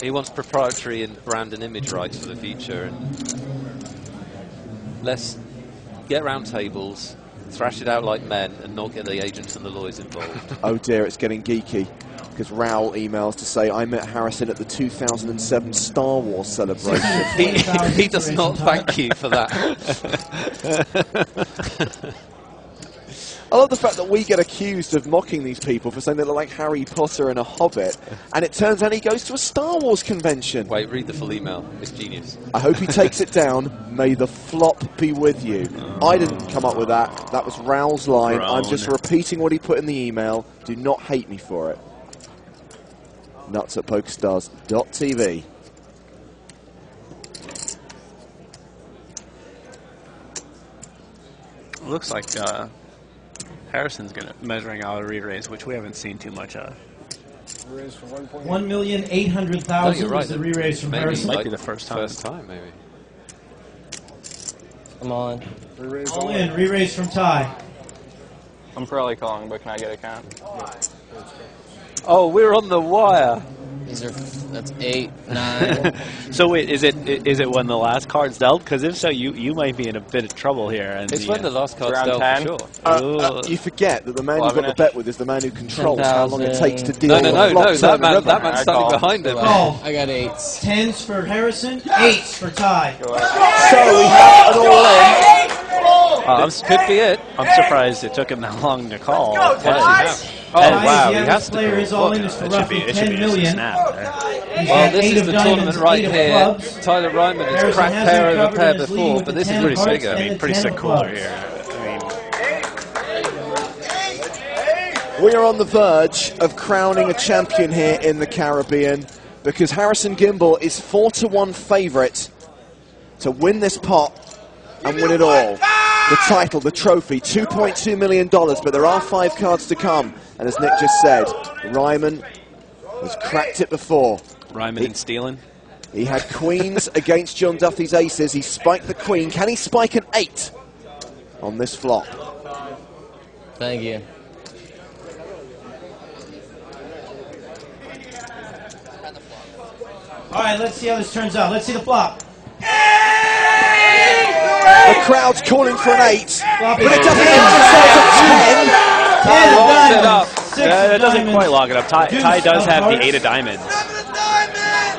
He wants proprietary and brand and image rights for the future, and let's get round tables, thrash it out like men, and not get the agents and the lawyers involved. Oh dear, it's getting geeky, because Raoul emails to say, I met Harrison at the 2007 Star Wars celebration. he does not thank you for that. I love the fact that we get accused of mocking these people for saying they look like Harry Potter and a Hobbit, and it turns out he goes to a Star Wars convention. Wait, read the full email. It's genius. I hope he takes it down. May the flop be with you. I didn't come up with that. That was Raoul's line. I'm just repeating what he put in the email. Do not hate me for it. Nuts at PokerStars.tv. Looks like Harrison's measuring out a re-raise, which we haven't seen too much of. 1,800,000 right, is the re-raise from Harrison. Might be the first time. First time, maybe. I'm on. All in, re-raise from Ty. I'm probably calling, but can I get a count? Oh, we're on the wire. These are that's 8, 9. So wait, is it when the last card's dealt? Because if so, you might be in a bit of trouble here. And It's when the last card's around dealt, 10. for sure. You forget that the man you've got the bet with is the man who controls how long it takes to deal No, with that man's I standing call. behind him. Call. I got 8s. 10s for Harrison, 8s for Ty. So we have an all-in. Could be it. I'm surprised it took him that long to call. Oh, wow, The he has youngest to player call. is all in is for roughly 10 million. Well, this is the tournament right here. Tyler Ryman has cracked pair over pair before, but this is pretty sick. I mean, pretty sick cooler here. We are on the verge of crowning a champion here in the Caribbean, because Harrison Gimbel is 4-1 favourite to win this pot and win it all. The title, the trophy, $2.2 million, but there are 5 cards to come. And as Nick just said, Ryman has cracked it before. Ryman and stealing. He had queens against John Duffy's aces. He spiked the queen. Can he spike an 8 on this flop? Thank you. All right, let's see how this turns out. Let's see the flop. The crowd's calling for an 8, but it doesn't give themselves a 10. 10 of Locks it diamonds. up. 6 Yeah, of that doesn't diamonds. quite lock it up. Ty does Deuce have of the hearts. 8 of diamonds.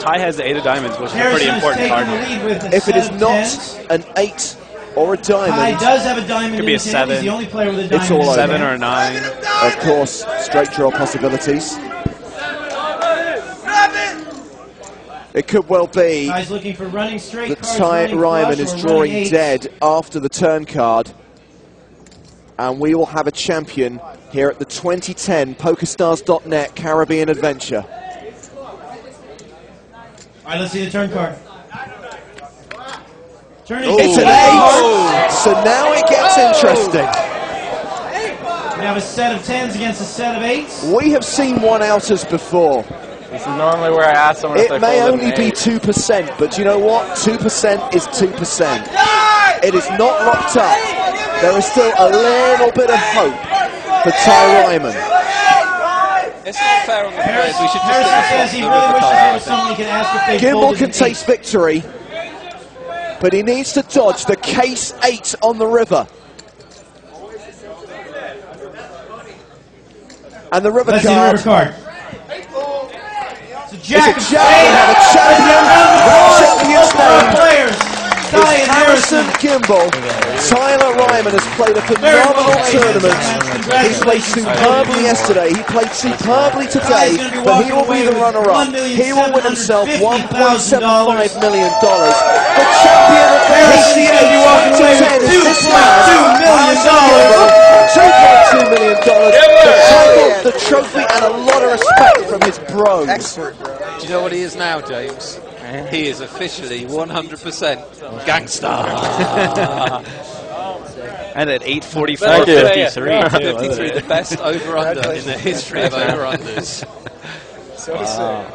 Ty has the 8 of diamonds, which is a pretty Harrison is important taking card the here. lead with a If it set is of not 10s. an 8 or a Ty diamond, does have a diamond Could be in a his hand. He's 7. the only player with a It's diamond. all in his over. 7 hand. or a 9. of course, straight draw possibilities. It could well be Ty's looking for running straight that cards, Ty running Ryman flush, is or drawing running eights. dead after the turn card. And we will have a champion here at the 2010 PokerStars.net Caribbean Adventure. All right, let's see the turn card. Turn It's an 8, so now it gets interesting. We have a set of 10s against a set of 8s. We have seen one-outers before. This is normally where I ask someone if they It may folded only an be 8. 2%, but you know what? 2% is 2%. It is not locked up. There is still a little bit of hope for Ty Ryman. It's not fair on the players. We should just Harrison get says he the really river wishes card there out. was someone he could ask if they Gimbel folded can an taste 8. victory, but he needs to dodge the case 8 on the river. And the river Let's see the card. river card. It's a jack It's of a jack. We have a champion. That champion's name players. Ty is and Harrison Gimbel. Tyler Ryman has played a phenomenal tournament. He played superbly yesterday. He played superbly today, but he will be the runner-up. He will win himself $1.75 million. The champion of the PCA 2010 is this man, $2.2 million. The title, the trophy, and a lot of respect from his bros. Excellent. Do you know what he is now, James? He is officially 100% gangster. And at 8:44:53. 53, the best over-under in the history of over-unders. So sick.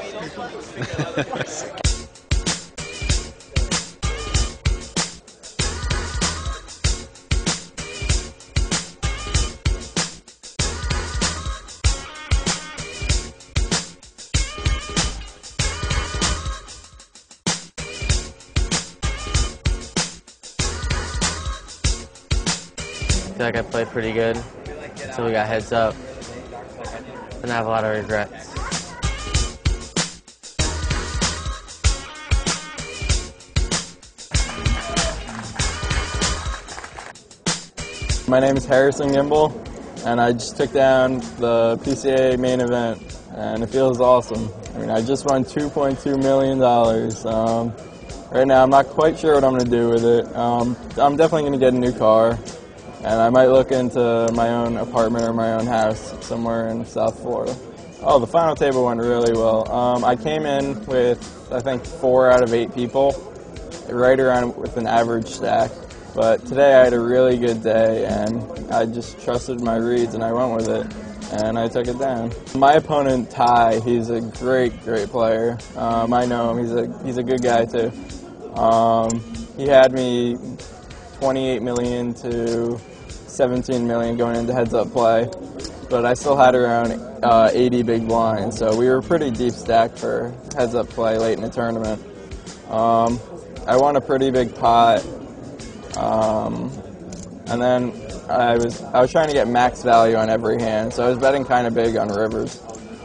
like I played pretty good until we got heads up. And I have a lot of regrets. My name is Harrison Gimbel, and I just took down the PCA main event, and it feels awesome. I mean, I just won $2.2 million. Right now, I'm not quite sure what I'm going to do with it. I'm definitely going to get a new car, and I might look into my own apartment or my own house somewhere in South Florida. Oh, the final table went really well. I came in with, I think, 4 out of 8 people, right around with an average stack. But today I had a really good day, and I just trusted my reads, and I went with it, and I took it down. My opponent, Ty, he's a great, great player. I know him. He's a good guy, too. He had me 28 million to 17 million going into heads-up play, but I still had around 80 big blinds, so we were pretty deep stacked for heads-up play late in the tournament. I won a pretty big pot. And then I was trying to get max value on every hand, so I was betting kind of big on rivers,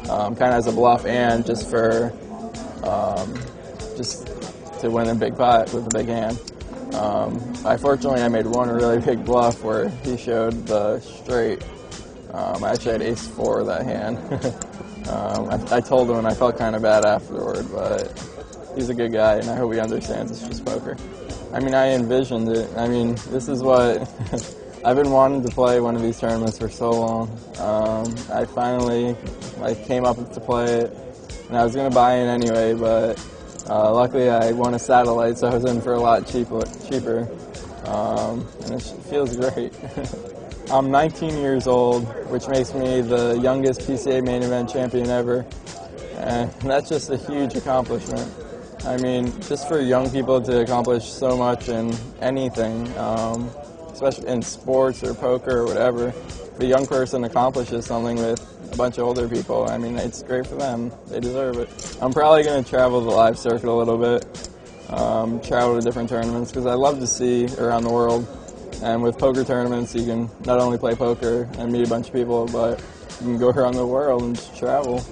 kind of as a bluff and just for just to win a big pot with a big hand. Fortunately, I made one really big bluff where he showed the straight. I actually had ace-4 that hand. I told him and I felt kind of bad afterward, but he's a good guy and I hope he understands it's just poker. I mean, I envisioned it. I mean, this is what I've been wanting to play one of these tournaments for so long. I finally came up to play it, and I was going to buy in anyway, but luckily I won a satellite, so I was in for a lot cheaper. And it feels great. I'm 19 years old, which makes me the youngest PCA main event champion ever, and that's just a huge accomplishment. I mean, just for young people to accomplish so much in anything, especially in sports or poker or whatever, if a young person accomplishes something with a bunch of older people, I mean, it's great for them. They deserve it. I'm probably going to travel the live circuit a little bit, travel to different tournaments, because I love to see around the world. And with poker tournaments, you can not only play poker and meet a bunch of people, but you can go around the world and just travel.